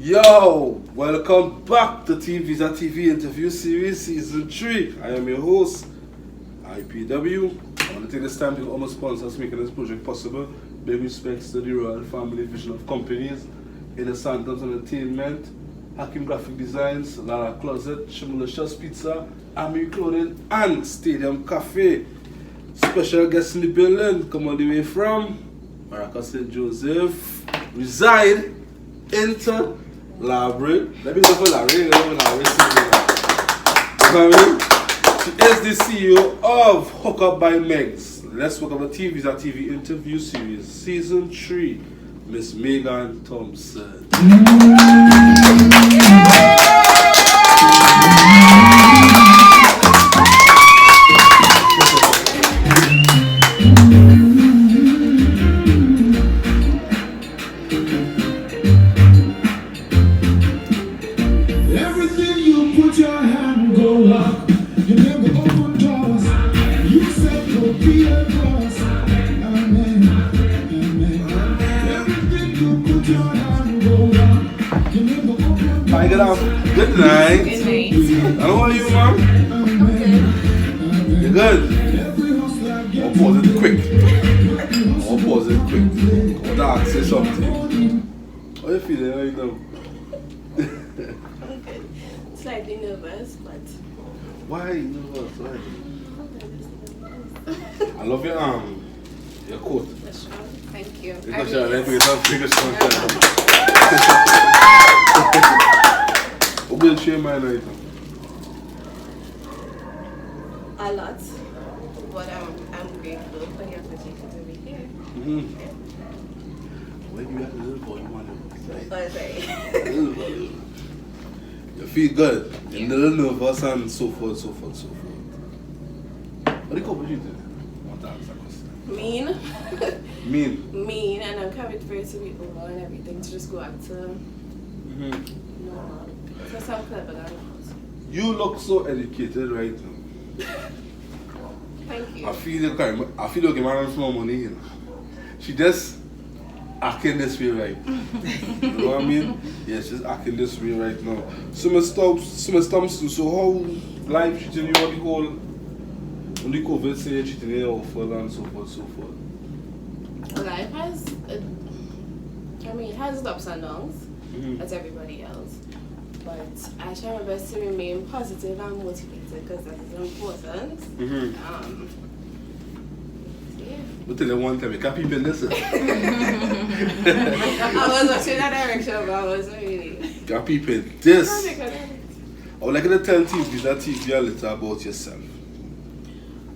Yo, welcome back to TeamViza TV interview series season 3. I am your host, Ep21. I want to take this time to all my sponsors making this project possible. Big respects to the royal family vision of companies, Inner Santos Entertainment, Hakim Graphic Designs, Lara Closet, Shimulicious Pizza, Ami Clothing, and Stadium Cafe. Special guest in the building, come all the way from Maracas St. Joseph, reside into Library. Let me go for Larry. You know what I mean? She is the CEO of HookUpbyMegs. Let's talk about TeamViza TV interview series, season 3. Miss Megan Thompson. Good night. Good night. How are you, ma'am? I'm good. You're good? I'll pause it quick. I want to ask you something. How are you feeling right now? I'm good. Slightly nervous, but... Why nervous? Why? I love your coat. That's right. Thank you. Because you're like with What will change my night? A lot. But I'm grateful for the opportunity to be here. When you have a little boy, you want to Sorry. you feel good. You're a little nervous and so forth. What do you call it? I want to answer that question. Mean, and I'm can't wait for it to be over and everything to just go back to normal. So I'm clever than that. You look so educated right now. Thank you. I feel like a man with more money. You know? She just acting this way right. You know what I mean? Yeah, she's acting this way right now. So how life treating you what you call when the COVID say treating you awful and so forth. Life has, it has its ups and downs, as everybody else. But I try my best to remain positive and motivated because that is important. Yeah. But tell them one time, you can't people listen. I was watching that direction, but I wasn't really. Can't people this. I would like you to tell TeamViza TV a little about yourself.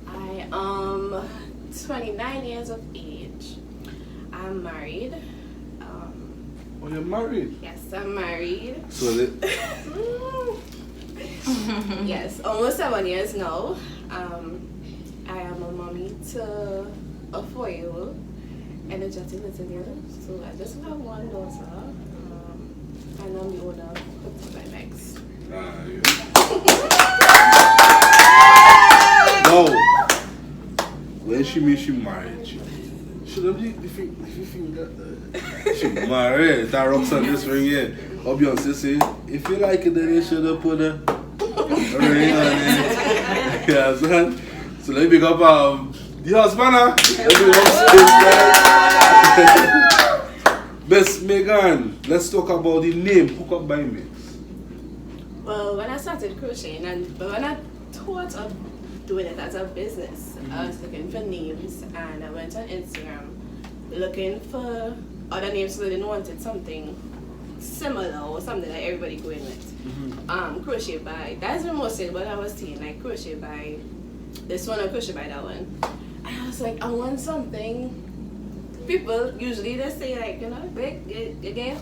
I am 29 years of age. I'm married. Oh, you're married? Yes, I'm married. So yes, almost 7 years now. I am a mommy to a 4-year-old energetic little girl. So I just have one daughter. And I'm the owner of HookUpbyMegs. No. When she married, she don't if you think that she married, that rocks on this ring here. Or Beyonce say, if you like it, then you should have put a ring on it. Yeah, son. So let me pick up the husband. Miss Megan, let's talk about the name HookUpbyMegs. Well, when I started crocheting, but when I thought of doing it as a business, I was looking for names, and I went on Instagram looking for other names because I didn't want something similar or something that everybody going with. Crochet by, that's the most thing, but I was thinking like crochet by this one or crochet by that one. And I was like, I want something. People usually they say like, you know, you get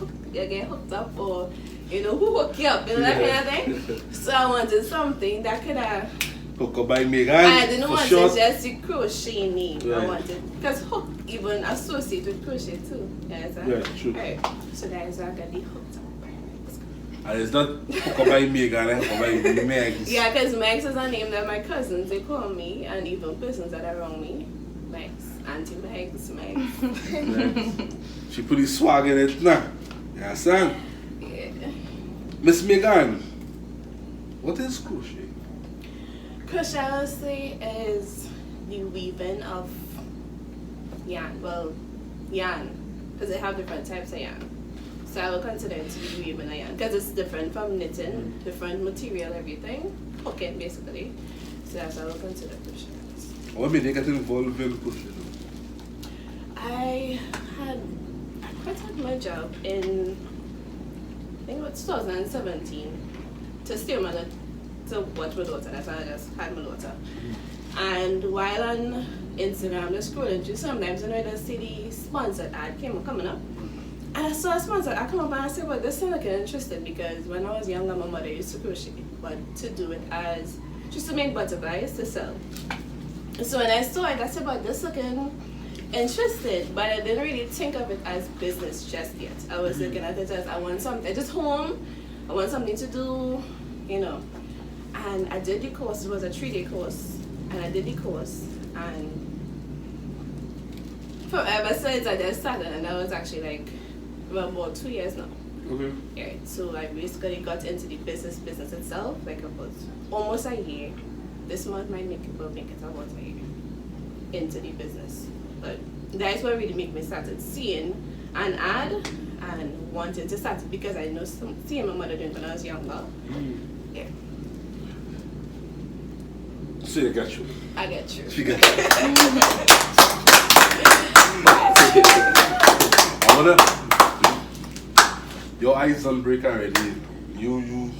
hooked up, or you know, who hooked you up, you know, that kind of thing. So I wanted something that could have HookUpbyMegs. I didn't want to just the crochet name. Right. I wanted because hook even associated with crochet too. Yes, yeah, true. Right. So that is why I got the HookUpbyMegs. And it's not HookUpbyMegs and HookUpbyMegs. Yeah, because Megs is a name that my cousins they call me, and even persons that are around me. Megs, Auntie Megs, Megs. She put the swag in it now. You understand? Yeah. Miss Megan, what is crochet? Crochet, I would say, is the weaving of yarn. Well, yarn, because they have different types of yarn. So I would consider it to be weaving a yarn because it's different from knitting, different material, everything, hooking basically. So that's what I would consider crochet. What made you get involved in crochet? I quit my job in, I think it was 2017 to stay with my to watch my daughter. That's why I just had my daughter. And while on Instagram, just scrolling through, sometimes I just see the sponsored ad coming up. And I saw a sponsored ad come up and I said, well, this sounds like interesting because when I was younger, my mother used to crochet, but to do it as, just to make butterflies to sell. So when I saw it, I said, well, this looking interested, but I didn't really think of it as business just yet. I was looking at it as I want something, just home, I want something to do, you know. And I did the course, it was a 3-day course, and I did the course, and forever since I just started, and that was actually like about 2 years now. Okay. Yeah, so I basically got into the business itself, like about almost a year. This month might make it about a year into the business. But that's what really made me started seeing an ad and wanting to start it because I know seeing my mother doing it when I was younger. Yeah. So you got you. I get you. She got you. I wanna. Your eyes on break already. You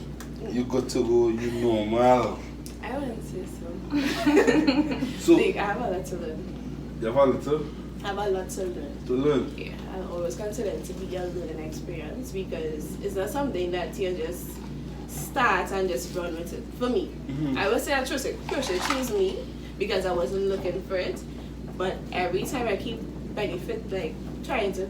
got to go. You normal. I wouldn't say so. So Like, I have a lot to learn. you have a little I have a lot to learn. to learn. Yeah, I always consider it to be a learning experience because it's not something that you just start and just run with it. For me, I would say I crochet chose me because I wasn't looking for it. But every time I keep benefit, like trying to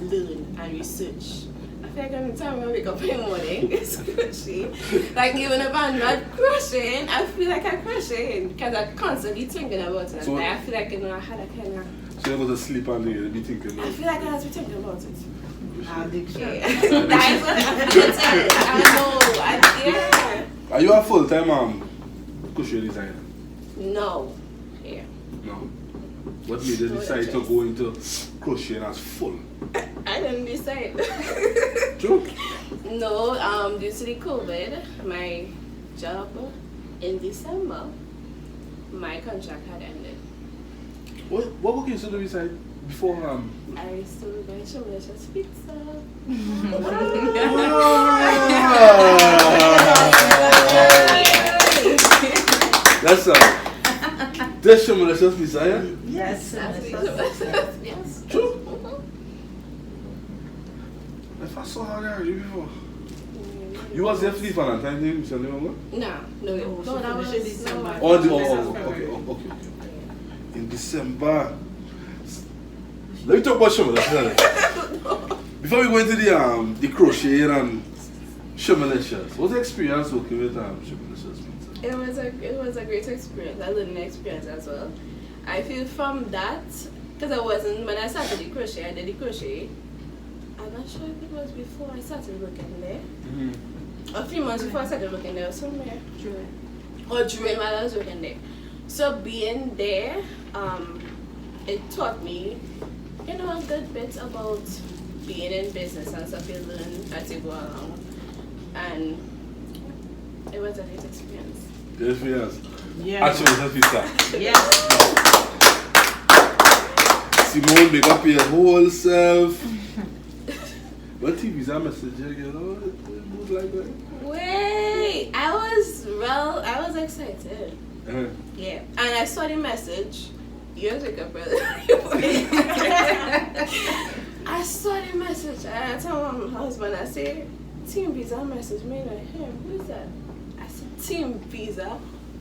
learn and research. I feel like every time I wake up in the morning, it's crochet. Like even if I'm not crocheting, I feel like I'm crocheting because I'm constantly thinking about it. So, I feel like I had a kind of. So you go to sleep and you be thinking I about feel like I have to be thinking about it. Addiction. Yeah. That's what I know. Yeah. Are you a full-time crochet designer? No. Yeah. No. What made you decide to go into crocheting as full? I didn't decide. True? No, due to the COVID, my job in December, my contract had ended. What work you used to do beside before I used to buy delicious pizza. That's this delicious pizza, yeah? Yes. Yes. True? If I saw her there before. You was there for that time, you remember? No, that was December. Oh, February. okay. In December. Let me talk about Shimmelicious. Before we go into the crocheting and Shimmelicious, what's the experience working with Shimmelicious pizza? It was a great experience, a learning experience as well. I feel from that, because when I started the crochet, I did the crochet. I'm not sure if it was before I started working there. A few months before I started working there or somewhere. During while I was working there. So being there, it taught me, a good bit about being in business and stuff you learn as you go along. And it was a great experience. Yes. Yeah. Shimmelicious pizza. Yes. Simone, make up your whole self. What TeamViza message you know? It moves like that. Wait, I was excited. Yeah, and I saw the message. You wake up early. I saw the message and I told my husband, I said, TeamViza message me, like, hey, who is that? I said, TeamViza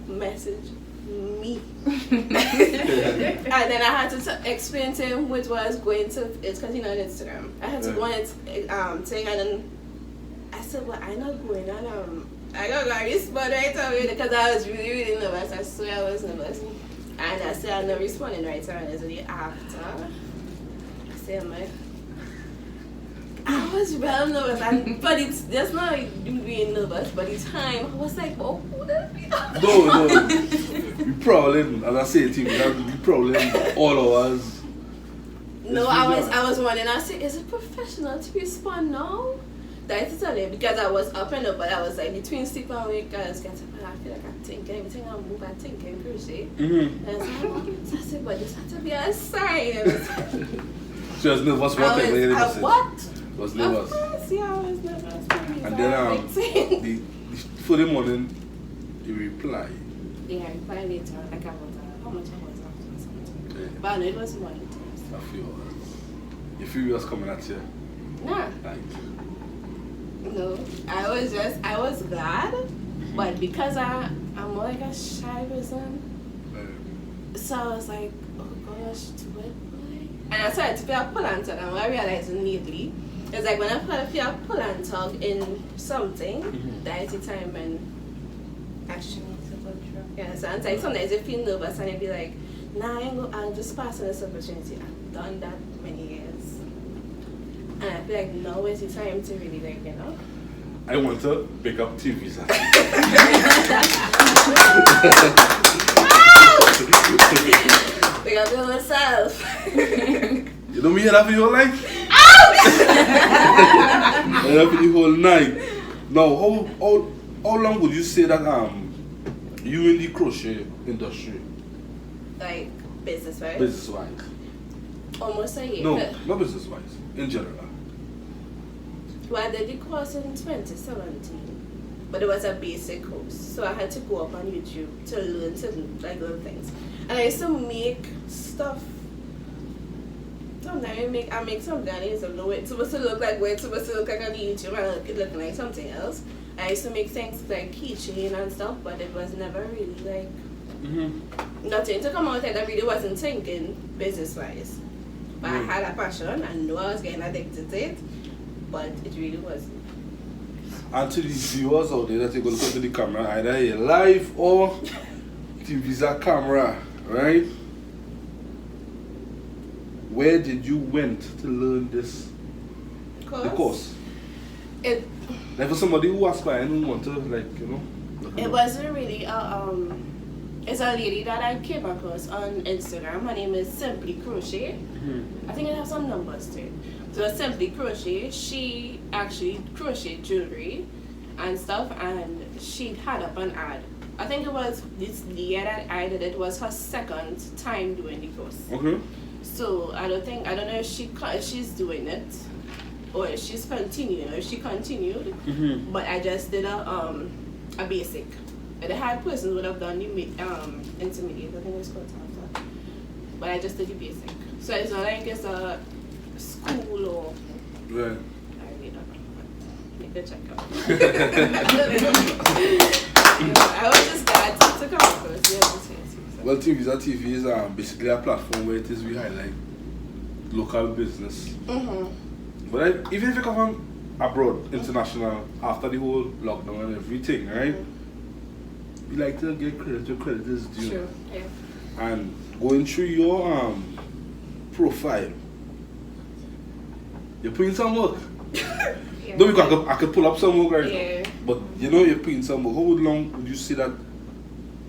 message me. And then I had to explain to him which was going to, it's because on Instagram. I had to go on it thing and then I said, well, I'm not going on I got to respond right away because I was really, really nervous. I swear I was nervous. And I said I'm not responding right away. And it's the after. I said, I'm like, I was real nervous, but it's just not being nervous, but the time I was like, oh, who that be? No. We probably, as I say to you, we probably all of us. No, I was wondering, I said, is it professional to respond now? That is tell you, because I was up and up, but I was like between sleep and wake, I was getting, I feel like I think everything I move, I think and crochet. And I was like, oh, I said, but this had to be a sign. She was nervous for I what? Was nervous. Of course, yeah, I was nervous. And then for the morning, you reply. Yeah, I replied later, like about how much I was after or something. Okay. But no, it was one. A few hours. Your few was coming at you. Nah. Like. No, I was glad, but because I'm more like a shy person, so I was like, oh gosh, do it. And I started to feel pull and tug, and what I realized immediately is like when I feel pull and tug in something, that is the time when action needs to go through. Yeah, so it's like sometimes you feel nervous and you be like, nah, I'll just pass on this opportunity. I've done that many years. And I feel like now is the time to really like, you know. I want to pick up TeamViza. Pick up yourself. You know me here that for your life? I have for the whole night. Now, how long would you say that you in the crochet industry? Like business-wise? Business-wise. Almost a year. No, not business-wise. In general. Well, I did the course in 2017, but it was a basic course, so I had to go up on YouTube to learn certain like little things. And I used to make stuff. Sometimes I make something and it's supposed to look like what it's supposed to look like on YouTube and it looking like something else. I used to make things like keychain and stuff, but it was never really like nothing to come out that really wasn't thinking business-wise. But I had a passion, I knew I was getting addicted to it, but it really wasn't. And to the viewers out there that are going to come to the camera, either here live or TeamViza camera, right? Where did you went to learn this? The course? Like for somebody who aspiring who want to like, you know? It wasn't really it's a lady that I came across on Instagram. Her name is Simply Crochet. I think it has some numbers to it. So Simply Crochet, she actually crocheted jewelry and stuff, and she had up an ad. I think it was the year that I did it was her second time doing the course. Okay. So I don't know if she's doing it or if she's continuing or if she continued. But I just did a basic. The high person would have done the intermediate, I think it's called after. But I just did the basic. So it's not like it's a school or... Right. I really don't know. Make the check out. I was just glad to come across the opportunity. Well, TeamViza TV is basically a platform where we highlight local business. But even if you come from abroad, international, after the whole lockdown and everything, right? You like to get credit where credit is due. Sure, yeah. And going through your profile, you're putting some work. Yeah. No, because I could pull up some work right Yeah. now. But you know you're putting some work. How long would you say that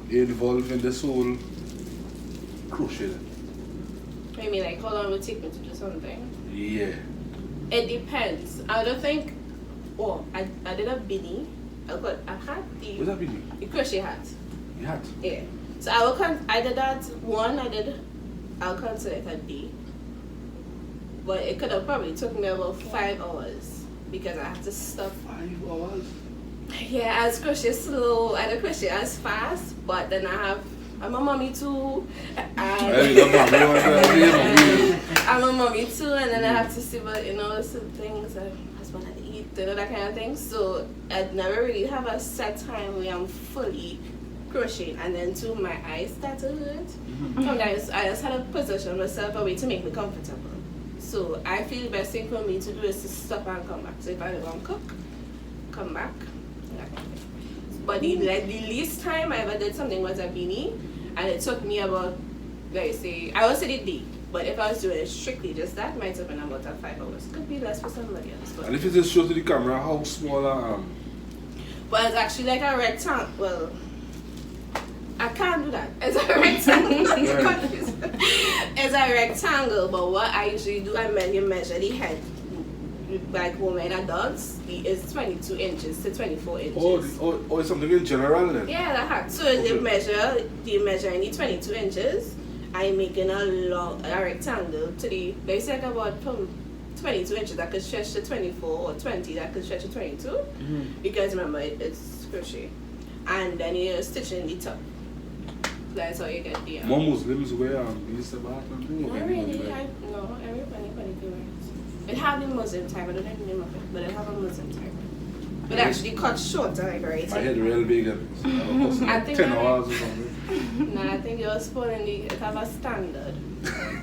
you're involved in this whole crochet? I mean, like, how long would it take me to do something? Yeah. It depends. I don't think... Oh, I did a beanie. I had What's that mean? the crochet hat. You had? Yeah. So I did that one. I'll consider it a day. But it could have probably took me about 5 hours because I had to stop. 5 hours? Yeah, I was crochet slow. I don't crochet as fast, but then I'm a mommy too. I'm a mommy too, and then I have to see what, you know, some things I want to eat, you know, that kind of thing. So I'd never really have a set time where I'm fully crocheting, and then too my eyes start to hurt. Sometimes I just had to position myself away to make me comfortable. So I feel the best thing for me to do is to stop and come back. So if I want to cook, come back. But the least time I ever did something was a beanie, and it took me about, let's say, I would say the day. But if I was doing it strictly just that, might have been about 5 hours. Could be less for somebody else. But And if you just show to the camera how small well, it's actually like a rectangle. Well, I can't do that. It's a rectangle. It's a rectangle, but what I usually do, you measure the head, like women and dogs, it's 22 inches to 24 inches. Oh, it's something in general then? Yeah, that hat. So they measure in the 22 inches. I'm making a rectangle to the, they say like about from 22 inches that could stretch to 24 or 20 that could stretch to 22. Mm-hmm. Because remember, it's crochet. And then you stitch in the top. That's how you get the. More Muslims wear these about and things. Not really. No, everybody wears. It have the Muslim type. I don't know the name of it, but it have a Muslim type. But actually cut shorter, like right. My head real big and I think 10 hours or something. No, I think it was probably it have a standard.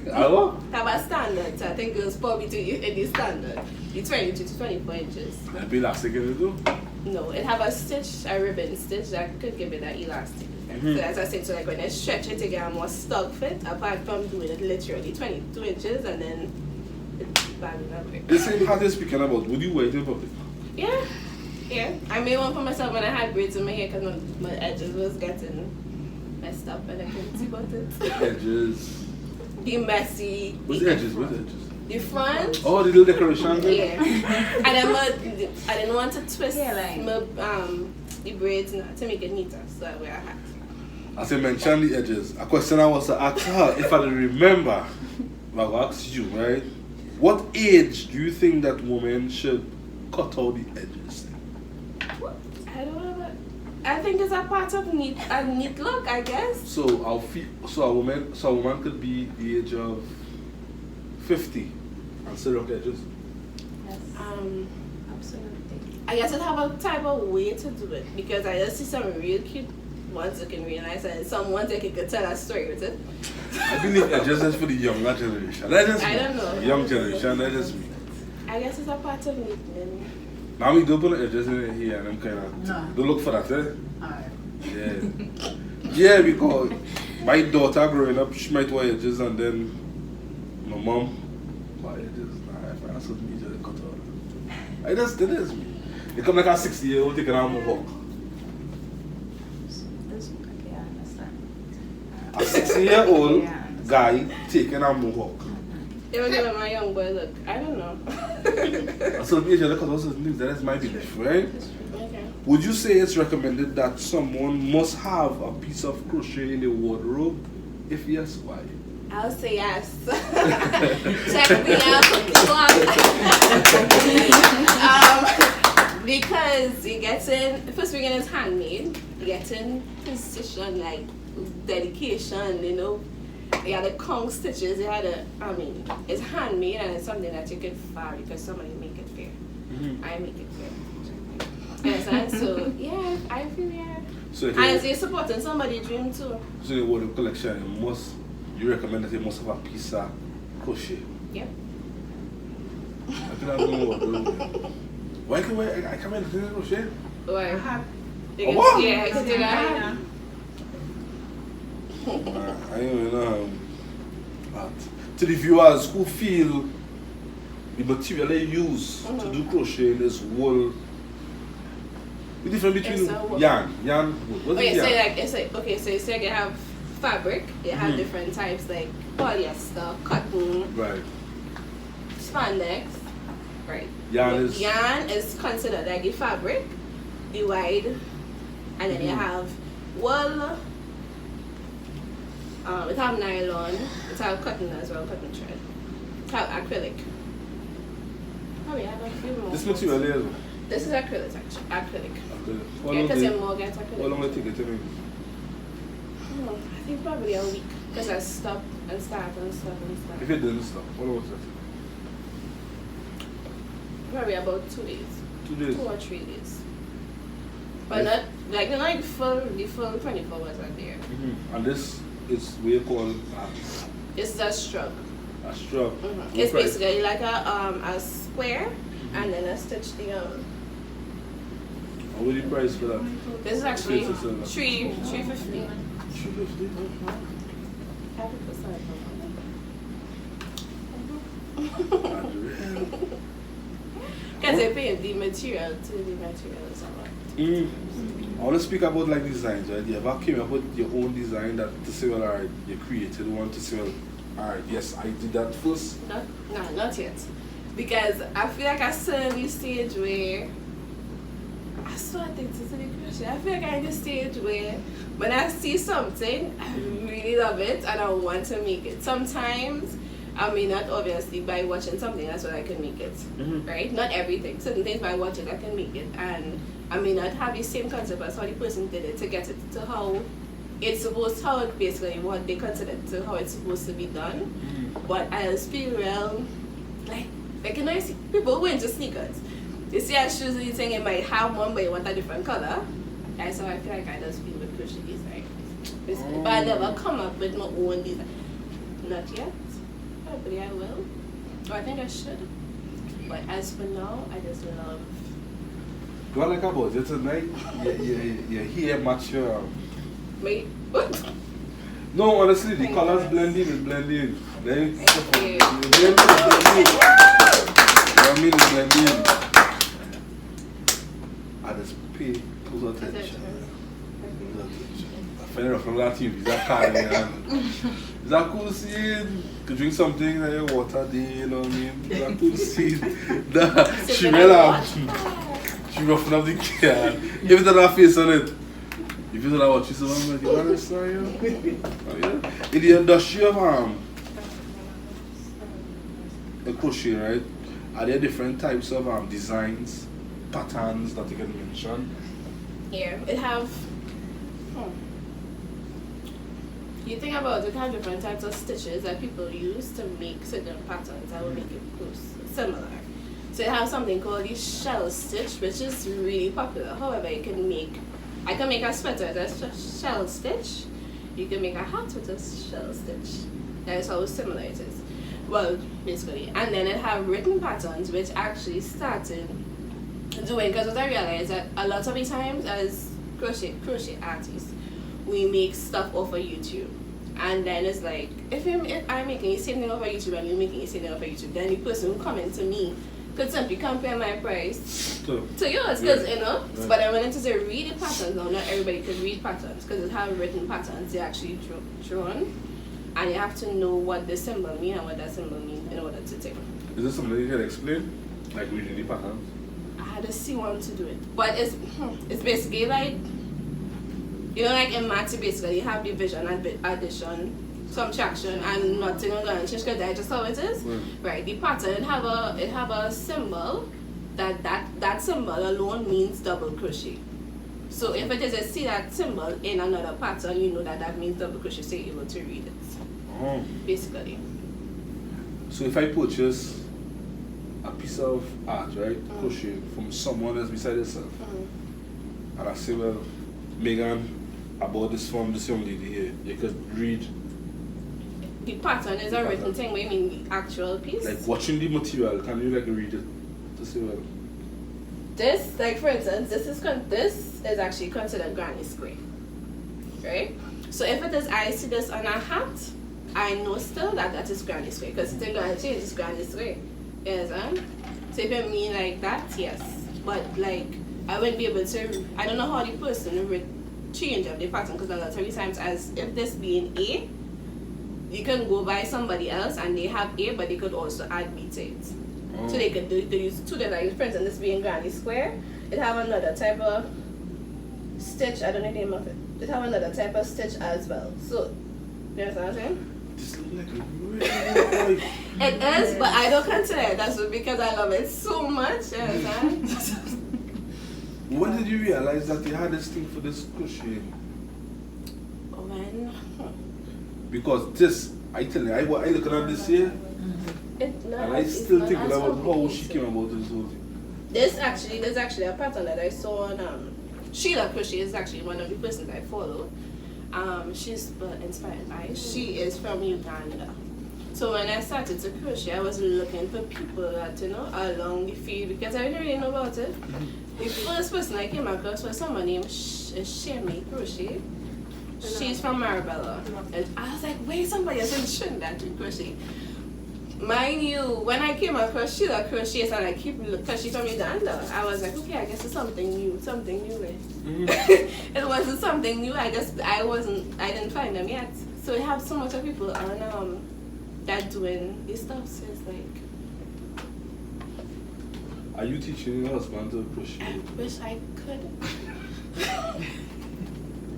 Hello? Have a standard, so I think it was probably in the standard. The 22 to 24 inches. That be elastic in it too? No, it have a stitch, a ribbon stitch that could give it that elastic. Mm-hmm. So as I said, so like when I stretch it to get a more snug fit, apart from doing it literally 22 inches and then it's bad enough. The same hat you're speaking about, would you wear it in public? Yeah. Yeah. I made one for myself when I had braids in my hair because my edges was getting messed up and I couldn't see about it. Edges. The messy. What's the edges? What's the edges? The front. Oh, the little decoration thing? Yeah. And then I didn't want to twist Hairline. the braids to make it neater, so I wear a hat. As I mentioned the edges, a question I was to ask her, if I remember, I will ask you, right? What age do you think that women should cut out the edges? I don't know. I think it's a part of a neat look, I guess. So a woman could be the age of 50 and still rock edges. Yes. Absolutely. I guess I'd have a type of way to do it because I just see some real cute ones looking real nice and some ones that could tell a story with it. I believe edges is for the younger generation. That is I don't know. Young generation, that is me. I guess it's a part of neat. Now we do put the edges in here and I'm kind of, No. don't look for that, eh? Alright. Yeah. Yeah, because my daughter growing up, she might wear edges and then my mom, why edges? Nah, I find something easier to cut out. I just, that is me. It come like a 60-year-old taking out a mohawk. Okay, I understand. A 60-year-old Yeah, I understand. guy taking a mohawk. They were giving my young boy look. I don't know. A certain age, you cut out certain things, that is my belief, right? Okay. Would you say it's recommended that someone must have a piece of crochet in the wardrobe? If yes, why? I'll say yes. Check me out. Because you get in, first weekend is handmade. You get in position, like dedication, you know. You had the conch stitches, it's handmade and it's something that you can fire because somebody make it fair. Mm-hmm. I make it fair. Understand? So, yeah, I feel yeah. So And you're supporting somebody's dream too. So the wardrobe collection, you recommend that you must have a piece of crochet. Yep. I think I don't know what to do. Why can I come in and crochet? Why? I have. You Oh, can- what? Yeah, I can do that. I don't even know. But to the viewers who feel the material they use to do crochet is wool. The difference between It's a wool. yarn, wool. What Okay, is so yarn? like it's like okay, so you say you have fabric, you have different types like polyester, cotton, Right. spandex, right? Yarn is Yarn is considered like the fabric, the wide, and then you have wool. It have nylon, it have cotton as well, cotton thread. It have acrylic. Oh, we have a few more. this material here. This is acrylic, actually. Acrylic. How Yeah, long because they- you're more get acrylic. how long will it take it to make? I think probably a week because I stop and start and stop and If start. it didn't stop, how long was that? Probably about 2 days, 2 days. 2 or 3 days. But not like the full 24 hours are there. And this is what you call It's a strug. a strap. It's basically like a square and then I stitch the What is the price for that? This is actually It's a- $3.50. $350. Because they pay the material to the materials. I want to speak about like designs, right? You ever came up with your own design that to say, well, alright, you created one to say, well, alright, yes, I did that first. No, not yet. Because I feel like I still in the stage where I started to see the question. I feel like I'm in the stage where when I see something, I really love it and I want to make it. Sometimes I may not, obviously, by watching something, that's what I can make it, right? Not everything. Certain things by watching, I can make it. And I may not have the same concept as how the person did it to get it to how it's supposed, how it basically, what they consider to how it's supposed to be done. But I just feel real, like you know, you see people who into sneakers. You see a shoes and you think it might have one, but you want a different color. And so I feel like I just feel with crochet design. But I never come up with my own design. Not yet. Probably I will. Or I think I should. But as for now, I just love. What I like about it tonight, your hair match your... Wait, what? No, honestly, the colors blending is blending. Then, Thank you. I mean, it's blending. I just pay close attention. I find it from that team. Is that kind of Is that cool to see it? To drink something like your water day, you know what I mean? Is that cool to see it? She roughing up the can. Give it another face on it. If you don't know what she's saying, I'm like, you understand? In the industry of crochet, right? Are there different types of designs, patterns that you can mention? Yeah, it have. You think about it, have different types of stitches that people use to make certain patterns that will make it similar. So you have something called the shell stitch, which is really popular. However, I can make a sweater with a shell stitch. You can make a hat with a shell stitch. That is how similar it is. Well, basically. And then it have written patterns, which actually started doing, because what I realized that a lot of the times as crochet artists, we make stuff off of YouTube. And then it's like, if I'm making the same thing off of YouTube and you're making the same thing off of YouTube, then the person who comment to me could simply compare my price to yours, because you know. But I went into the read the patterns. Now, not everybody could read patterns because it have written patterns. They're actually drawn, and you have to know what the symbol means and what that symbol means in order to take. Is this something you can explain? Like reading the patterns? I had to see one to do it, but it's basically like, you know, like in maths, basically you have division, addition, subtraction, and nothing on going to change because that's just how it is. Right. The pattern it have a symbol that symbol alone means double crochet. So if it is a see that symbol in another pattern, you know that means double crochet, so you're able to read it. Basically. So if I purchase a piece of art, right, crochet from someone else beside yourself, and I say, well, Megan, I bought this from this young lady here, you could read. The pattern is a written thing. What do you mean, the actual piece? Like watching the material, can you like read it to say, well? This, like for instance, this is actually considered granny square, right? So if it is, I see this on a hat, I know still that is granny square because it's going to change. It's granny square. Yes, so if you mean like that, yes. But like I wouldn't be able to. I don't know how the person would change of the pattern because a lot of times, as if this being A, you can go by somebody else and they have A, but they could also add B to it. So they could use two different, for instance, this being granny square, it have another type of stitch, I don't know the name of it. It have another type of stitch as well. So, you understand what I'm saying? This looks like a really It is, but I don't consider it that's because I love it so much, you understand? When did you realize that you had this thing for this crochet? When? Because this, I tell you, I look at this here, and I still think about how she came about this whole thing. There's actually a pattern that I saw on Sheila Crochet is actually one of the persons I follow. She's inspired by. She is from Uganda. So when I started to crochet, I was looking for people that along the field because I didn't really know about it. The first person I came across was someone named Shemi Crochet. She's from Marabella. And I was like, wait, somebody else in Trinidad to crochet. mind you, when I came across Sheila Crochet and I keep because she's from Uganda, I was like, okay, I guess it's something new. It wasn't something new. I didn't find them yet. So we have so much of people on that doing this stuff. So it's like, are you teaching your husband to crochet? I wish I could.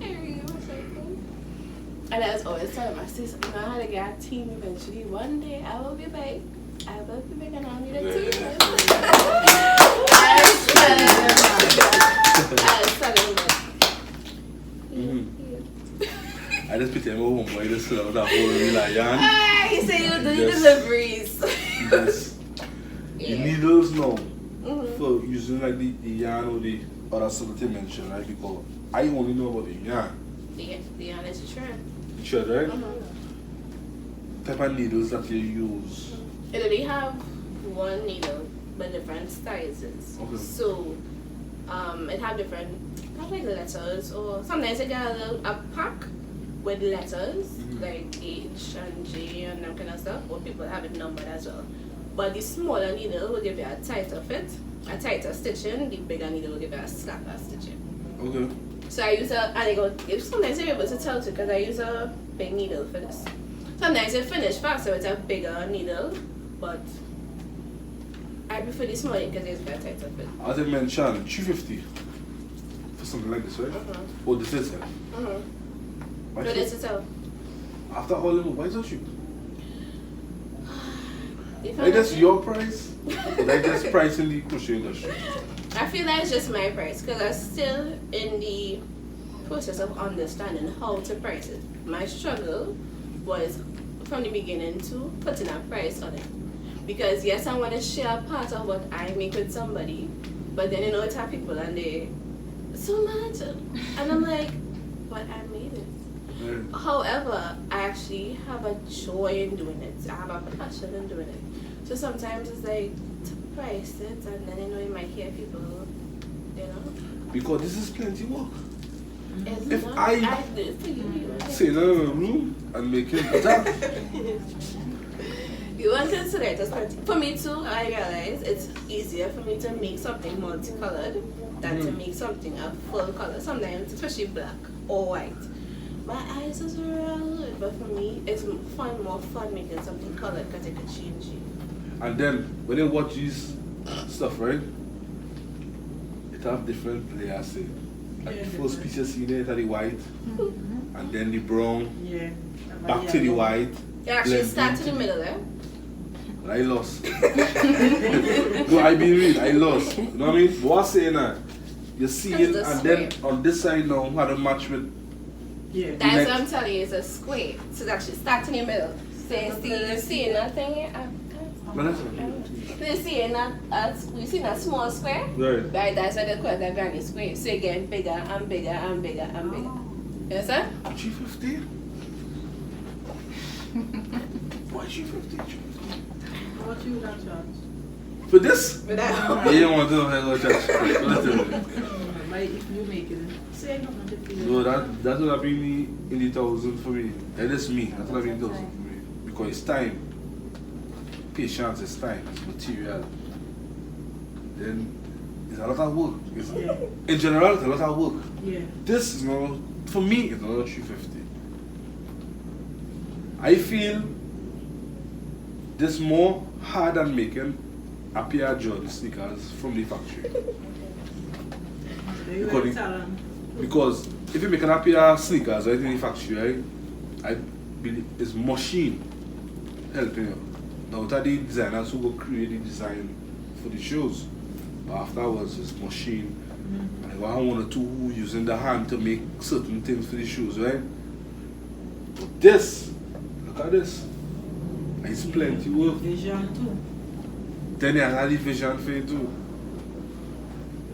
I really wish I could. And I was always telling my sister, you know how to get a team eventually. One day I will be big. I will be big and I'll need a team. I just put him at home while this that whole like yarn. He said you do deliveries. Yes. Yeah. The needles now for using like the yarn or the other sort of dimension, right? Because I only know about the yarn. The yarn is true. Sure, right? Type of needles that you use. It only have one needle but different sizes. Okay. So it have different like letters, or sometimes you get a pack with letters like H and J and that kind of stuff, or people have it numbered as well. But the smaller needle will give you a tighter fit, a tighter stitching. The bigger needle will give you a slacker stitching. Okay. So I use sometimes you're able to tell too because I use a big needle for this. Sometimes you finish faster with a bigger needle, but I prefer the smaller because it's better tighter fit. As I mentioned, 350 for something like this, right? Oh, this is it. Why But it's itself. after all of them, why so cheap? Like that's your price? Or like that's price in the crochet industry? I feel like it's just my price because I'm still in the process of understanding how to price it. My struggle was from the beginning to putting a price on it. Because yes, I want to share part of what I make with somebody, but then you know it's have people and they so much, and I'm like, but I made it. However, I actually have a joy in doing it. I have a passion in doing it. So sometimes it's like to price it, and then you know you might hear people, you know. Because this is plenty work. It's If not, I do it for you. sit in a room and make it better. You won't consider it as plenty. For me too, I realize it's easier for me to make something multicolored than to make something a full color. Sometimes, especially black or white. My eyes is around, but for me, it's more fun making something colored because it could change you. And then when you watch these stuff, right? It have different layers. Like the first piece you see there, it have the white, and then the brown, back to the white. You actually blend start in into the middle there. But I lost. No, I be real, I lost. You know what I mean? But what I'm saying now, you see it, and then on this side now, how to match with. That's what I'm telling you, it's a square. So it's actually start in the middle. So you see nothing here? You see a small square? Right. Right, that's why they call it a granny square. So you get bigger and bigger and bigger and bigger. You understand? 350? Why 350? What you got charge? For this? But that, Yeah, you want to know how to charge. If you make it, say no, No, that's what I've been in the thousands for me. That is me. That's what I've been in the thousands for me. Because it's time. Patience is time. It's material. Then it's a lot of work. In general, it's a lot of work. This is not, for me, it's not 350. I feel this more hard than making a pair of Jordan sneakers from the factory. Because if you make an pair of sneakers right in the factory, right, I believe it's machine helping you. Now, it's the designers who will create the design for the shoes. But afterwards, it's machine. And I want one or two who using the hand to make certain things for the shoes, right? But this, look at this. It's plenty work. Vision too. Then you have the vision for it too.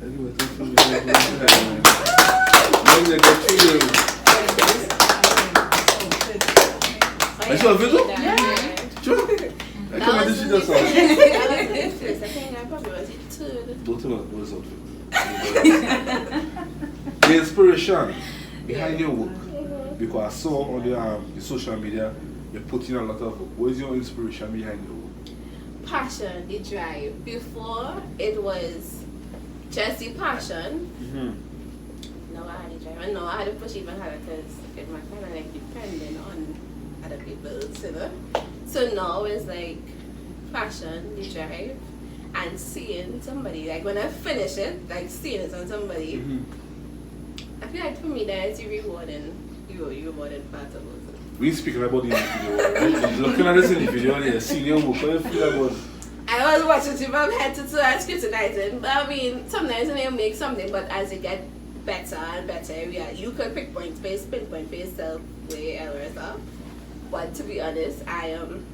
Anyway, thanks for the I saw a video? yeah. Sure. I come and see that song. I think I probably was it too. Don't tell me what was outfit. The inspiration behind your work. Because I saw on the social media, you're putting a lot of work. What is your inspiration behind your work? passion, the drive. Before it was just the passion. Now I had the drive. And now I had to push even harder because it was kind of like depending on other people's, you know. So now it's like passion, the drive, and seeing somebody. Like when I finish it, like seeing it on somebody, I feel like for me that's the rewarding part of it. We speaking about the individual, right? Looking at this individual here, seeing your work, how you feel about it? I was watching it from head to toe and scrutinizing. But I mean, sometimes when you make something, but as it get better and better, yeah, you could pinpoint for yourself where your errors are. But to be honest, I am.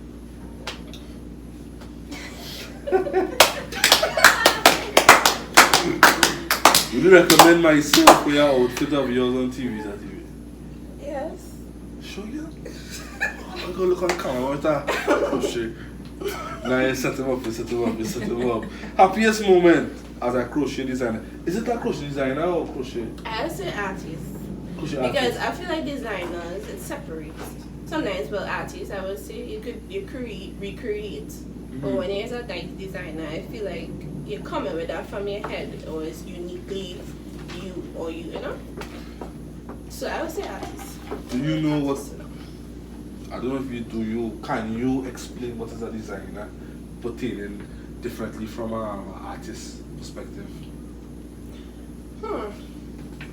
Would you recommend myself for your outfit of yours on TeamViza TV? Yes. Sure, yeah. I'll go look on camera with that. Oh shit. Now you set him up. Happiest moment as a crochet designer. Is it a crochet designer or crochet? I would say artist. Crochet Because artist. I feel like designers, it separates. Sometimes, well, artists, I would say you recreate. But when you're a designer, I feel like you're coming with that from your head, or it's uniquely you know? So I would say artist. Do you know what? I don't know if you do. Can you explain what is a designer pertaining differently from an artist's perspective?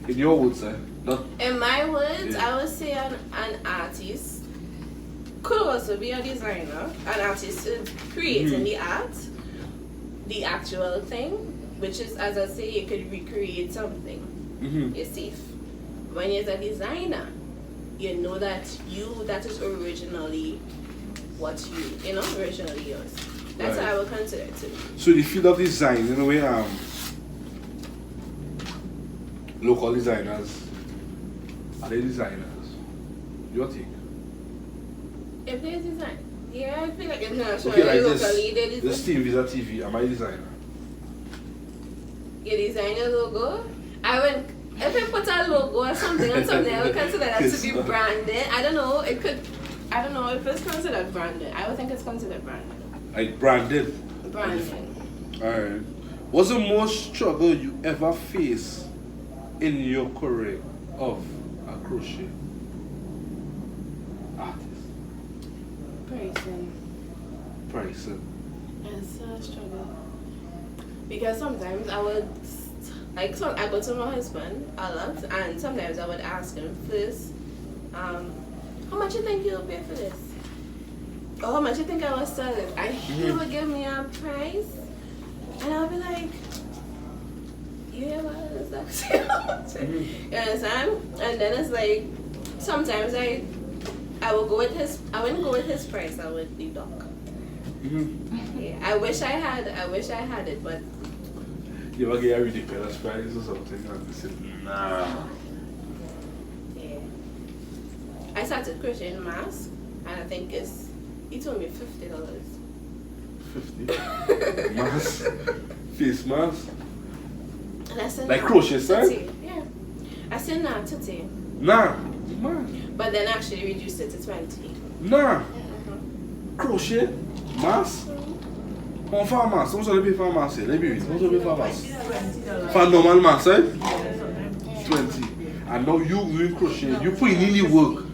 In your words, not. In my words, Yeah. I would say an artist could also be a designer. An artist is creating the art, the actual thing, which is, as I say, you could recreate something. You're safe. When you're a designer, you know that that is originally what you know, originally yours. That's Right. how I would consider it too. So the field of design, in a way, local designers, are they designers? Your take? If they design, yeah, I feel like internationally, Okay, like locally, they this TeamViza TV, am I a designer? You design your logo. If you put a logo or something on something, I would consider that to be branded. I don't know if it's considered branded. I would think it's considered branded. Like branded? Branding. Alright. What's the most struggle you ever face in your career of a crochet artist? Pricing. It's a struggle. Because sometimes I would, I go to my husband a lot, and sometimes I would ask him first, how much you think you'll pay for this? Or how much you think I will sell it? And he would give me a price, and I'll be like, yeah, well, it's actually you understand? And then it's like, sometimes I would go with his, I wouldn't go with his price, I would deduct. Yeah, I wish I had it, but You ever get a ridiculous price or something and they say, nah. yeah. I started crocheting masks, and I think he told me $50. 50? Mask? Face mask? And I said, Like nah, crochet style? Tutti. Yeah. I said, nah, Tutti. Nah. Man. But then actually reduced it to 20. Nah. Crochet? Mask? On fait un masque, on s'en est fait un masque, les billes, on s'en est fait un masque. For normal mask, eh? 20. And now you doing crochet, you put in the work.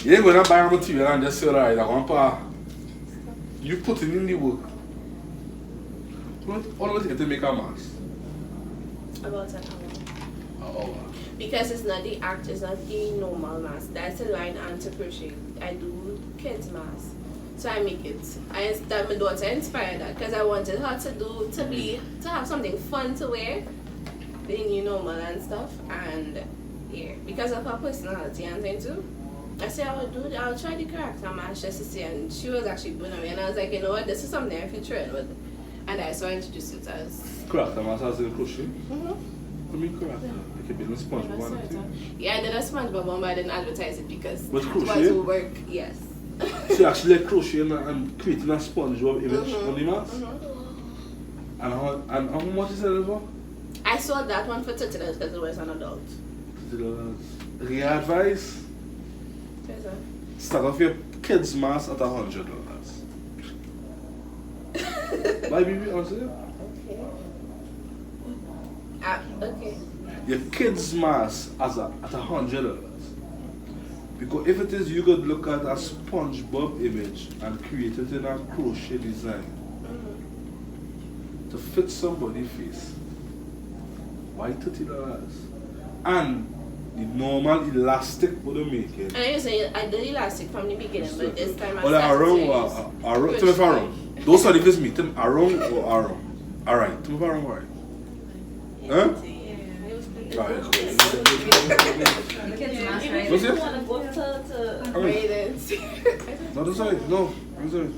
You ain't gonna buy a material and just sell it at one part. You put in the work. How long does it take to make a mask? About an hour. An hour. Because it's not the act, it's not the normal mask. That's the line anti crochet. I do kids mask. So I make it. That my daughter inspired that because I wanted her to have something fun to wear, being new normal and stuff. And yeah, because of her personality and thing too, I said I'll try the character match just to see. And she was actually blown away. And I was like, you know what, this is something I feel trained with. And I so I introduced it as Character mask as in crochet? I mean character. Like a business sponge one. Yeah, I did a SpongeBob one, but I didn't advertise it because With it crochet? was to work. Yes. So you actually like crocheting and creating a SpongeBob image on the mask? And how much is it for? I sold that one for $30 because it was an adult. Any advice? Yes, sir. Start off your kids mask at $100. Why be honest with you? Okay. Your kids' mask at $100. Because if it is you could look at a SpongeBob image and create it in a crochet design to fit somebody's face. Why $30? And the normal elastic for the making. And you say I did elastic from the beginning, but this time I or like started around, tell me if I'm wrong. Those are the face me. Tell me around or around. Alright, tell me if I'm wrong, alright. Huh? Alright, cool. What's it? No, that's right. No, I'm sorry.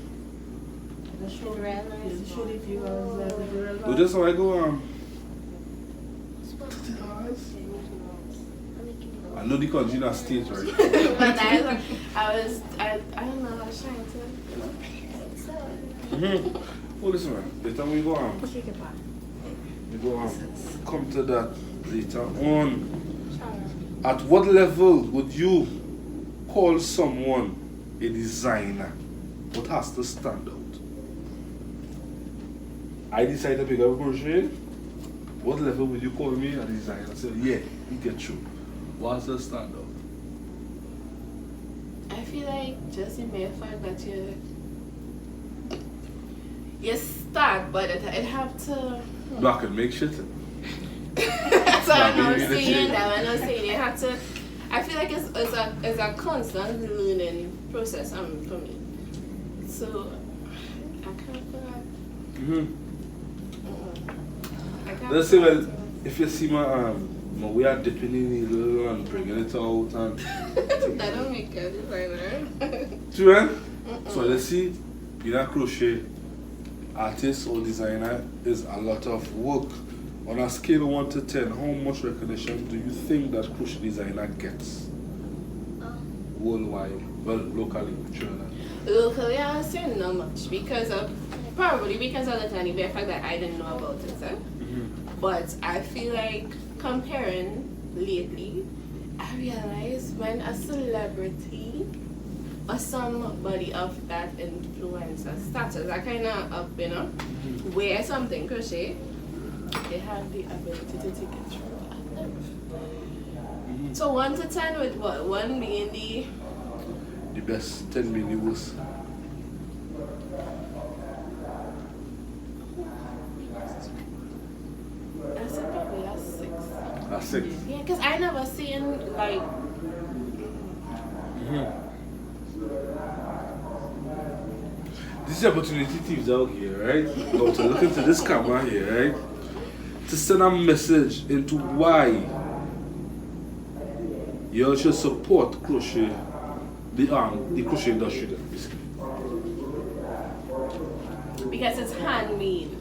So just how I go I know the country not stage, right? But I don't know, I was trying to. Well, listen, man. Later we go come to that later on. At what level would you call someone a designer? What has to stand out? I decided to pick up a crochet. What level would you call me a designer? I said, yeah, you get through. What's the stand out? I feel like just the mere fact that you start, but it have to. Black and make shit. That's what I'm saying. You have to. I feel like it's a constant learning process for me. So I can't go out. Let's say, well, if you see my we are dipping in the needle and bringing it out and that don't make a designer. True, right? So let's see, being a crochet artist or designer is a lot of work. On a scale of 1 to 10, how much recognition do you think that crochet designer gets worldwide? Well, locally, Trinidad. Locally, I would say not much probably because of the tiny bit fact that I didn't know about it. But I feel like comparing lately, I realize when a celebrity or somebody of that influencer status, I kind of up, wear something crochet, they have the ability to take it through. So 1 to 10 with what? 1 being the best, 10 being the worst. I said probably a 6. A 6? Yeah, because I never seen like. This is the opportunity teams out here, right? Go to look into this camera here, right? To send a message into why you should support crochet, the crochet industry, basically. Because it's handmade.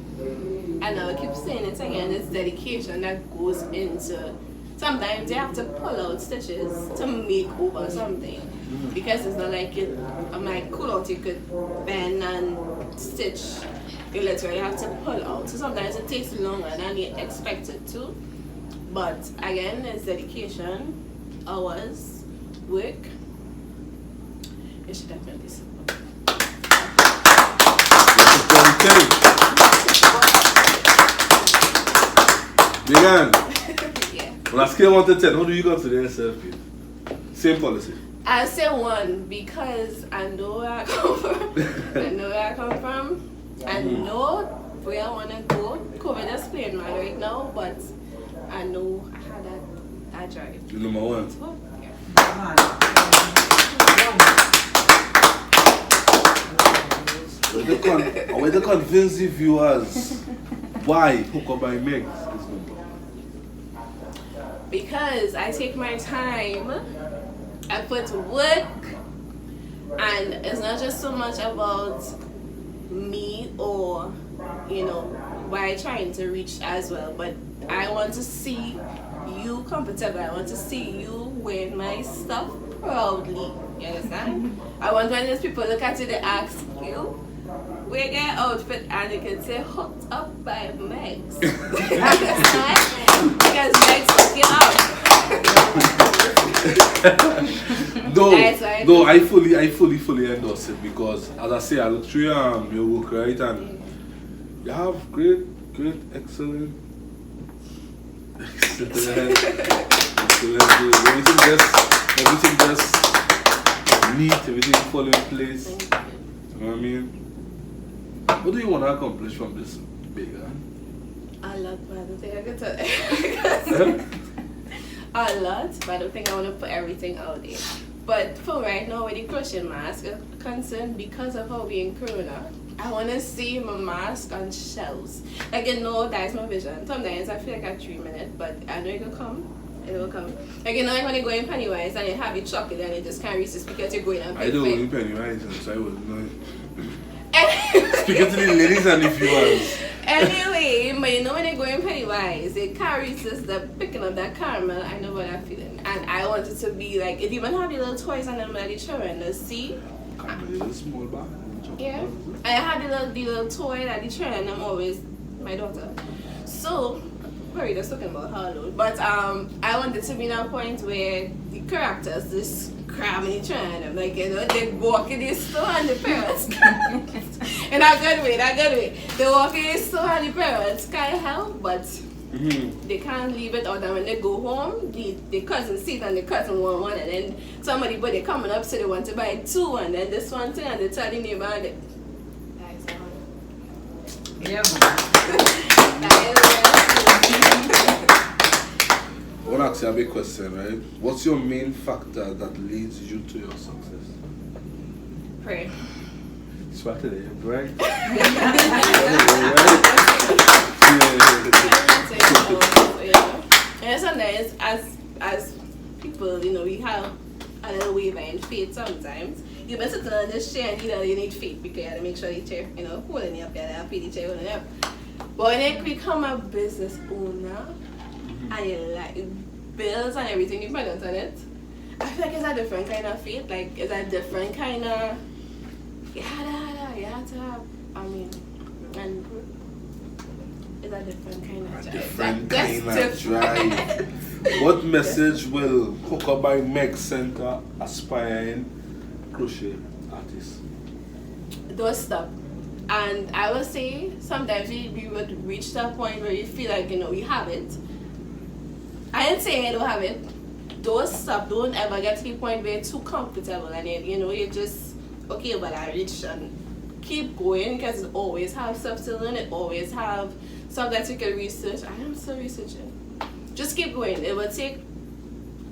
And I keep saying it again, it's dedication that goes into. Sometimes you have to pull out stitches to make over something. Because it's not like it might cool out, you could bend and stitch. You literally have to pull out. So sometimes it takes longer than you expect it to. But again, it's dedication, hours, work. You should definitely support. Megan, Yeah. on a scale of 1 to 10, how do you consider yourself? Same policy. I say 1 because I know where I come from. I know where I come from. I know where I want to go. COVID is playing right now, but I know I had that drive. You're number 1. So, yeah. I want to convince the viewers why HookUpbyMegs is number 1. Because I take my time, I put work, and it's not just so much about me or, why I'm trying to reach as well, but I want to see you comfortable. I want to see you wearing my stuff proudly. You understand? I want when these people look at you, they ask you, wear your outfit, and you can say, hooked up by Megs. You understand? Because Megs hook you up. No, I fully endorse it because, as I say, I look through your work, right, and You have great, excellent. Excellent. Everything just neat, everything fall in place. You know what I mean? What do you want to accomplish from this bigger? A lot, but I don't think I can tell a lot, but I don't think I want to put everything out there. But for right now, with the crochet mask concerned, because of how we in Corona, I want to see my mask on shelves. Like, you know, that's my vision. Sometimes I feel like I 3 minutes, but I know it will come. It will come. Like, you know, like when you go in Pennywise and you have your chocolate and you just can't resist because you're going on. I don't in Pennywise, so I wouldn't know. Speaking to the ladies and the viewers. Anyway, but you know when you go in Pennywise, it carries the picking up that caramel. I know what I'm feeling. And I want it to be like, it even have the little toys on them that the children they see. Caramel is a small bag. Yeah. And I have the little toy that the children I'm always, my daughter. So, sorry, just talking about Harlow. But I want it to be in a point where the characters just cramming each other and I'm like, you know, they walk in the store and the parents in a good way. They walk in the store and the parents can't help, but they can't leave it out. And when they go home, the cousin sees and the cousin want one, and then somebody but they coming up so they want to buy two, and then this one thing and they tell the neighbor and they, Yeah. I want to ask you a big question, right? What's your main factor that leads you to your success? Pray. Swat it, right? And sometimes as people, you know, we have a little wavering faith sometimes. You better sit on this chair and you need faith because you have to make sure the chair, you know, holding you up, you have to feed the chair holding you up. But when you become a business owner and you like bills and everything dependent on it, I feel like it's a different kind of faith. Like it's a different kind of you have to have, I mean, and it's a different kind of drive. Different kind of drive. What message will HookUpbyMegs send to aspiring crochet artists? Don't stop. And I will say sometimes we would reach that point where you feel like, you know, you have it. I ain't saying I don't have it. Don't stop. Don't ever get to the point where you're too comfortable and you know, you just okay, but I reached and keep going because it always have stuff to learn. It always have stuff that you can research. I am still researching. Just keep going. It will take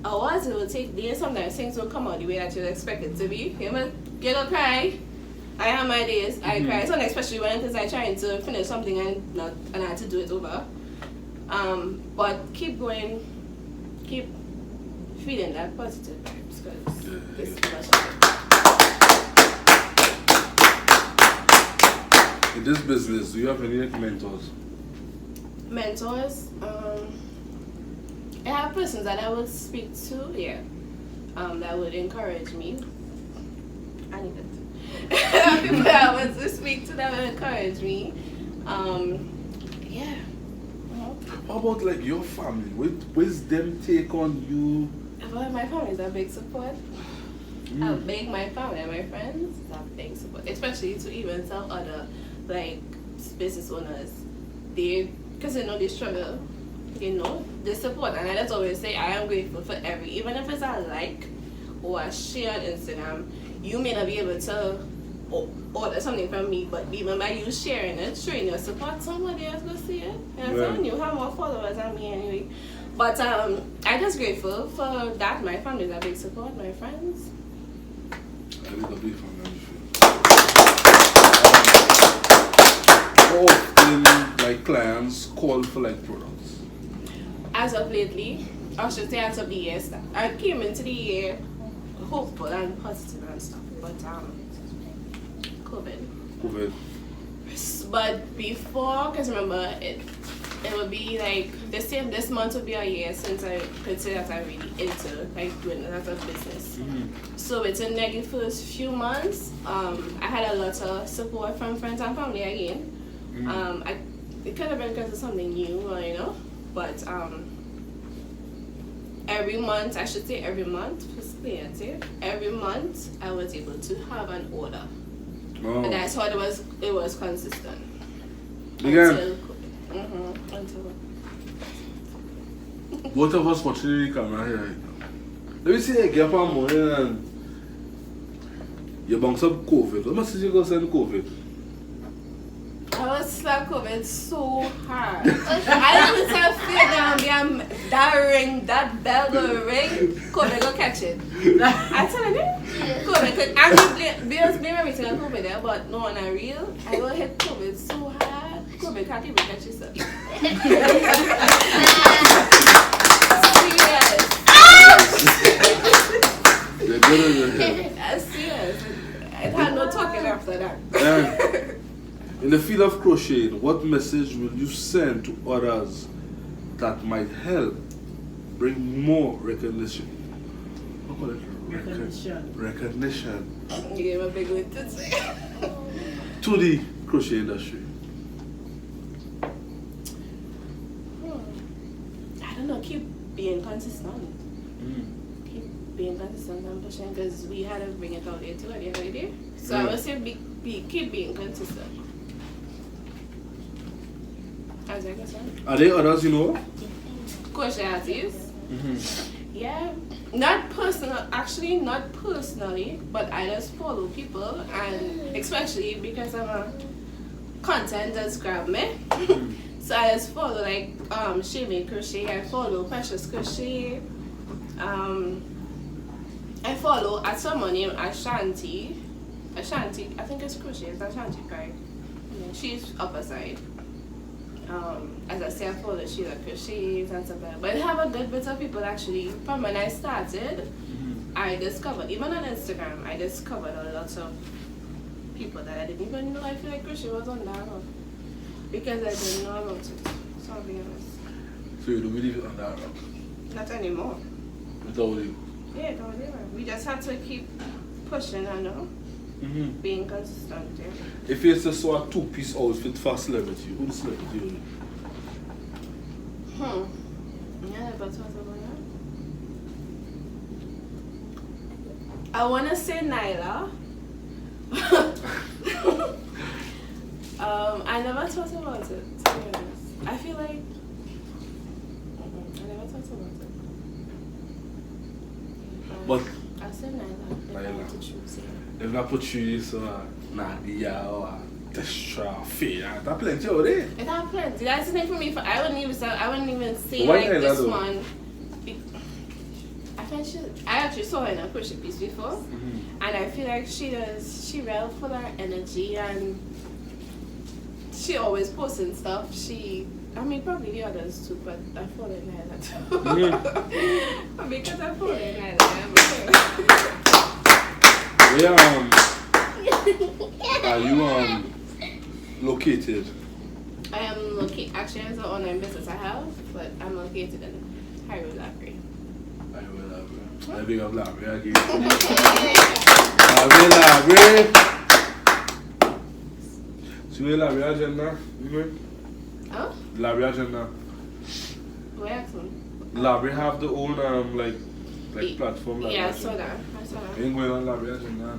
hours, it will take days. Sometimes things will come out the way that you expect it to be. You're gonna cry. I have my days. I cry. Sometimes, especially when it's like trying to finish something and I had to do it over. But keep going. Keep feeling that positive vibes because this is in this business, do you have any mentors? Mentors? I have persons that I would speak to, that would encourage me. I need it. People that I would speak to that would encourage me. How about like your family? Where's them take on you? Well, my family is a big support. My family and my friends is a big support, especially to even tell other like business owners. Because they know they struggle, you know, they support. And I just always say I am grateful for even if it's a like or a share on Instagram. You may not be able to order something from me, but even by you sharing it, showing your support, somebody else will see it. And telling you have more followers than me anyway. But I'm just grateful for that. My family is a big support, my friends. I need a big family. How often like clients call for like products? As of lately, I should say as of the year start. I came into the year hopeful and positive and stuff, but COVID. But before, because remember, it would be like this month would be a year since I could say that I'm really into like doing a lot of business. So it's in the first few months. I had a lot of support from friends and family again. It could have been because of something new, you know, but every month, I should say every month I was able to have an order. And I thought it was consistent. Again, Until both of us watching the camera here right now. Let me see a gap on more and you bounce up COVID. What must you go send COVID? I was stuck with it so hard. I don't have fear down that ring, that bell will ring. COVID go catch it. I tell you, COVID. I'm blame everything on COVID there, but no one are real. I go hit COVID so hard. COVID can't even catch yourself. Serious. Serious. I had no talking after that. In the field of crocheting, what message will you send to others that might help bring more recognition? What call it? Recognition. You gave a big word to say. To the crochet industry. I don't know, keep being consistent. Keep being consistent and pushing because we had to bring it out there too at the end of the day. So I would say keep being consistent. As I guess. Are there others you know? Crochet artists. Yeah. Not personal, actually not personally, but I just follow people, and especially because I'm a content that's grab me. So I just follow like She Made Crochet, I follow Precious Crochet, I follow someone named Ashanti, I think it's Crochet, it's Ashanti Pride. She's upper side. As I say, I follow Sheila Crochets and stuff like that. But I have a good bit of people actually. From when I started, I discovered, even on Instagram, I discovered a lot of people that I didn't even know I feel like crochet was on that rock. Because I didn't know about it. So I'll be honest. So you don't believe it on that rock? Not anymore. It's all you. Yeah, it's all there. We just have to keep pushing and being consistent. Yeah. If you just saw a two-piece outfit for a celebrity, who's the celebrity you know? Yeah, but what about that? I want to say Nyla. I never thought about it, to be honest. I feel like I never thought about it. But I said Nyla. If I had to choose, if not put you so Nadia or Destra, Fia, that plenty over there. it had plenty. That's the thing for me. I wouldn't even say Why like Nyla this though? one. I actually saw her in a crochet piece before, and I feel like she well full of energy, and she always posting stuff. Probably the others too, but I follow Nyla too. Because I follow Nyla. Where are you located? I am located. Actually, it's an online business I have, but I'm located in Highway Library. I big up Library again. Library. So you Library agenda? Huh? Library agenda. Where actually? Library have the own like platform. Yeah, I saw that. You ain't going on Library agenda.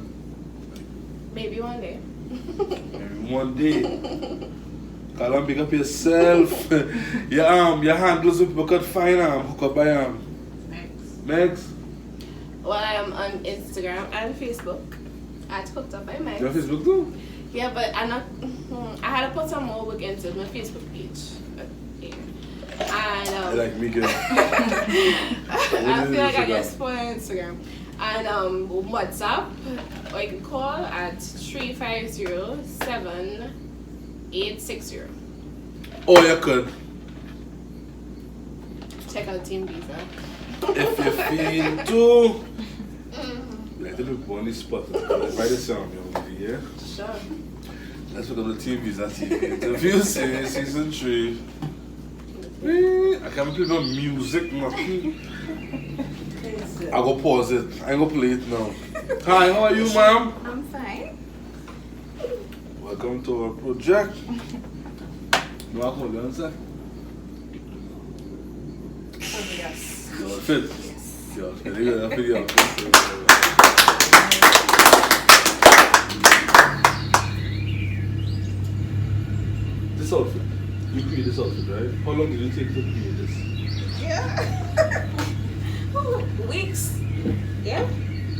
Maybe one day. Maybe one day. Call and big up yourself. Your handles so people can find hook up by Megs. Well, I am on Instagram and Facebook at HookUpbyMegs. You have Facebook too? Yeah, but I'm not. I had to put some more work into my Facebook page. And Like me, girl. I feel like I get spoiled on Instagram. And WhatsApp, or you can call at 350-7860. Oh, you could. Check out TeamViza. If you feel too. Let them be on the spot. Write the sound, yeah? Sure. Let's put on the TeamViza TV. Interview series, season 3. I can't play the music, nothing. I go pause it. I ain't gonna play it now. Hi, how are you, ma'am? I'm fine. Welcome to our project. No, I can answer. Yes. You're fit. Yes. You're fit. You're fit. This this outfit. You created this outfit, right? How long did it take to create this? Yeah. Weeks. Yeah.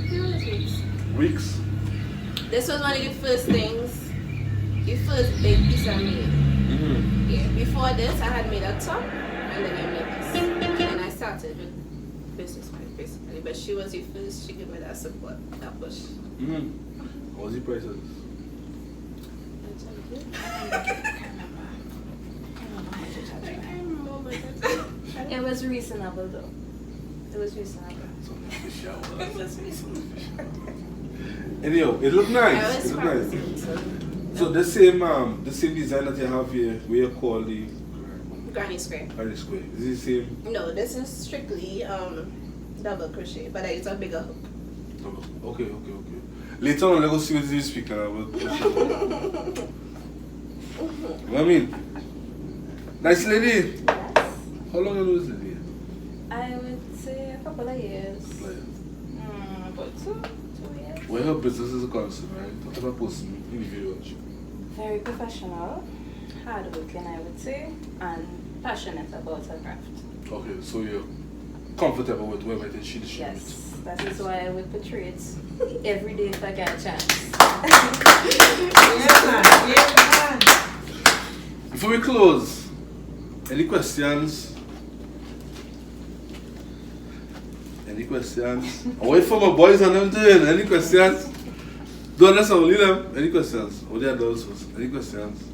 Weeks. Weeks? This was one of the first things, the first big piece I made. Mm-hmm. Yeah. Before this, I had made a top, and then I made this. And I started with business wise, basically. But she was the first. She gave me that support, that push. Mm-hmm. What was the price of this? It was reasonable though. It was reasonable. Anyhow, it looked nice. I was It looked nice. practicing, So the same design that you have here, where you call the Granny square. Granny square. Is it the same? No, this is strictly double crochet, but it's a bigger hook. Oh, okay. Later on, let's go see what you speak about. You know what I mean? Nice lady. Yes. How long ago was lady? I would say a couple of years. About 2 years. Well, her business is a concern, right? What type of person individual? Very professional, hardworking I would say, and passionate about her craft. Okay, so you're comfortable with whoever it is she distributes? Yes, that is why I would portray it every day if I get a chance. Yeah, man. Before we close, any questions? Any questions? Away from my boys and them doing. Any questions? Don't let someone leave them. Any questions? What the adults first? Any questions?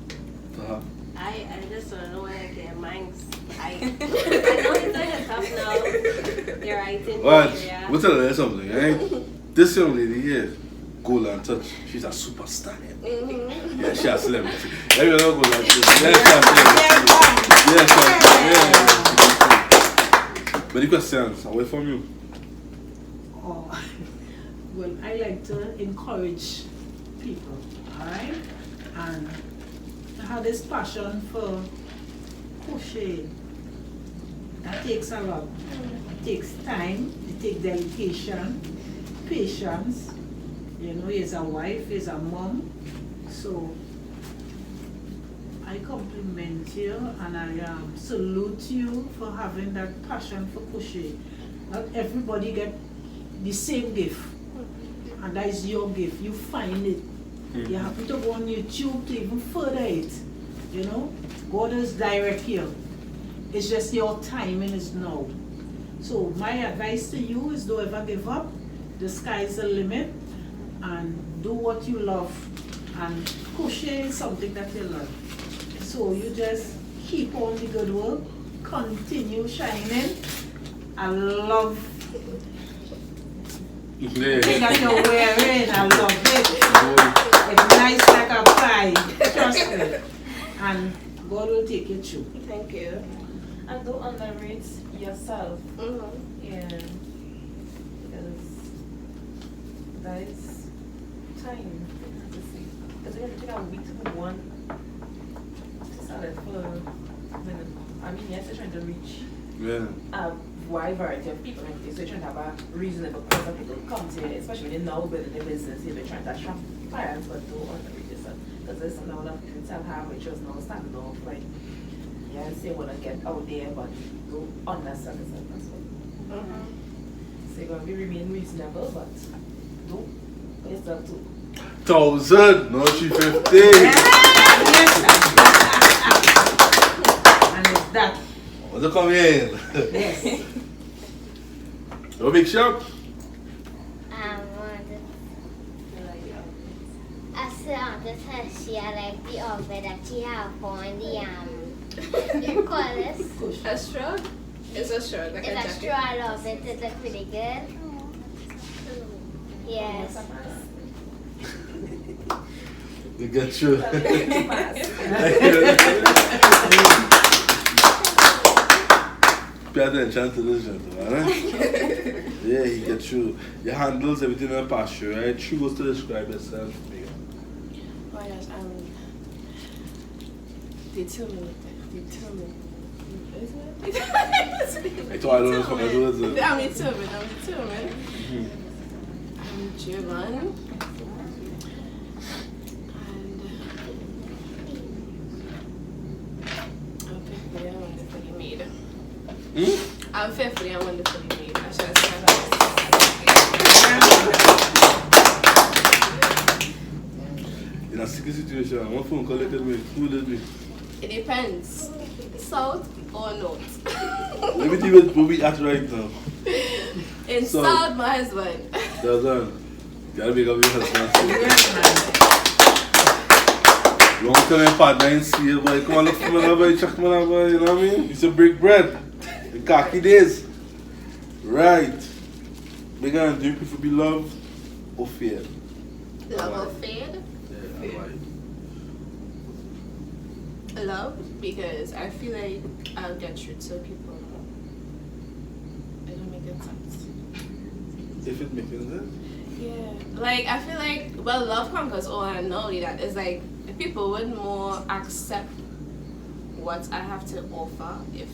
I just don't know where I get mine. I know it's like a tough now. You're right in the Alright, area. we'll tell her something, eh? This young lady here, Gold and Touch, she's a superstar. Yeah, she's a celebrity. Everyone know Gold and Touch. Yes, Many questions away from you. Oh, well, I like to encourage people, alright? And I have this passion for crochet. That takes a lot. It takes time, it takes dedication, patience. You know, he's a wife, he's a mom. So I compliment you and I salute you for having that passion for crochet. Not everybody get the same gift, and that is your gift. You find it. You have to go on YouTube to even further it. You know, God is direct here. It's just your timing is now. So my advice to you is don't ever give up. The sky is the limit, and do what you love. And crochet is something that you love. So you just keep on the good work, continue shining. I love the thing that you're wearing. I love it. It's nice like a pie. Trust me. And God will take you through. Thank you. And don't underrate yourself. Yeah. Because that is time. Because we're going to take a week to move on. I mean, yes, they're trying to reach a wide variety of people. So they're trying to have a reasonable crowd of people who come to it, especially when they know building their business. They're trying to attract clients, but don't underrate yourself. Because there's some lot of things that have which was no standing off. Like, yes, they want to get out there, but don't understand yourself as well. So you're going to remain reasonable, but don't put yourself too. 1,000, not 350. And it's that. What's it come in? Yes. No big shop? I saw the she I like the outfit that she have on the you call this? A shrug? It's a shrug, like It's a a jacket. straw of it. It looks pretty good. Yes. You get you. Pay attention to this gentleman, right? Yeah, he gets you. Your handles, everything in the pasture, right? She goes to describe yourself. Oh my gosh, determined. I thought I don't know if I can do it. I'm determined. I'm driven. And I'm fearfully and wonderfully made. I should say In a sticky situation, one phone call let me. Who let me? it depends. South or north? Let me tell you where we at right now. In So- South, my husband. That's on. Gotta make up your husband. Long time partner in see you, boy. Come on, look for me now, boy. Check me now, boy. You know what I mean? It's a break bread. The cocky days. Right. Megan, do you prefer be loved or feared? Love or feared? Yeah, why? Love, because I feel like I'll get through to people. It don't make sense. If it makes sense. Yeah, like I feel like, well, love conquers all, and not only that, it's like people would more accept what I have to offer if.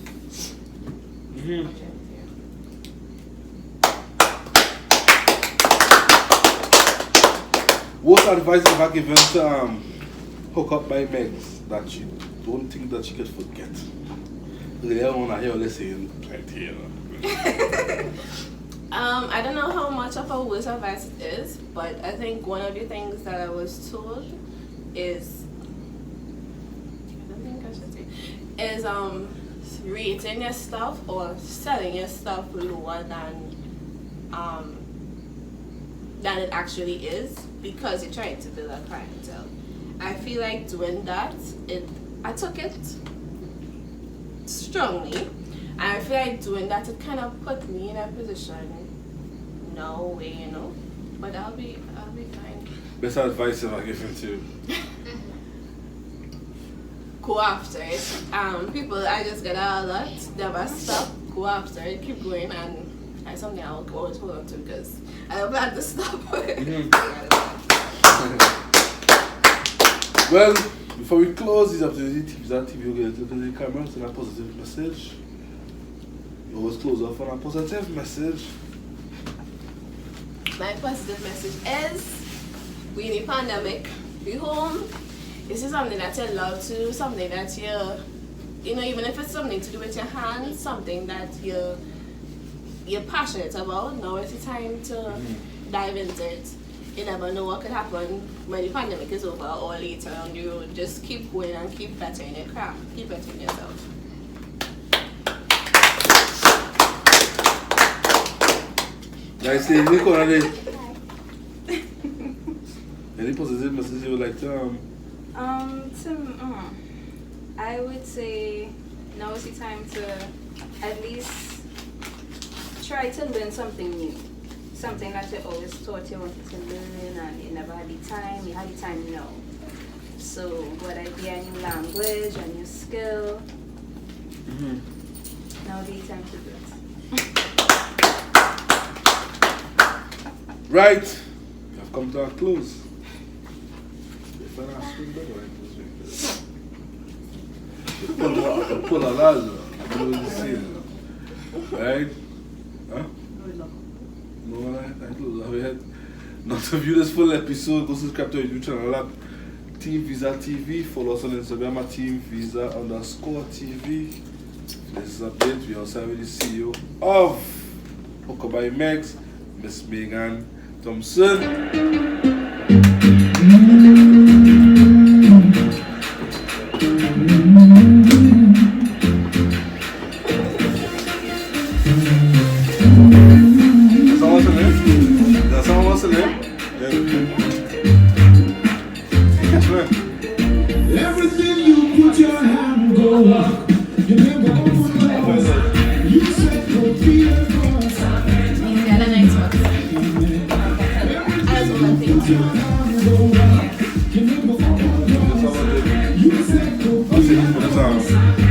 What advice have I given to HookUpbyMegs that you don't think that you could forget? They don't want to hear listening plenty, you know. I don't know how much of a words of advice it is, but I think one of the things that I was told is, I don't think I should say, is rating your stuff or selling your stuff lower than it actually is, because you're trying to build a clientele. I feel like doing that, I took it strongly, and I feel like doing that, it kind of put me in a position, no way, you know, but I'll be fine. Best advice have I given to? Go after it. People, I just get a lot, never stop, go after it, keep going, and that's something I'll always hold on to, because I don't plan to stop. Well, before we close this episode, TeamViza TV, we'll get to the camera and a positive message. You always close off on a positive message. My positive message is, we in the pandemic, be home. This is something that you love to do, something that you know, even if it's something to do with your hands, something that you're passionate about, now is the time to dive into it. You never know what could happen when the pandemic is over or later on the road. Just keep going and keep bettering your craft, keep bettering yourself. Nice day, Nico. Any positive message you would like to I would say now is the time to at least try to learn something new. Something that you always thought you wanted to learn and you never had the time, you had the time now. So whether it be a new language, a new skill, now is the time to do it. Right, we have come to our close. If I ask you, pull a lot, I don't know what to say. Right? Huh? No, I close our head. Not to view this full episode, go subscribe to our YouTube channel at TeamViza TV. Follow us on Instagram at TeamViza_TV. This is a update. We also have the CEO of HookUpbyMegs, Miss Megan Thompson. Everything you put your hand go up. You never open doors. You said go be a boss. Yeah, the next one. As well, I think. You never open doors. You said go be a boss.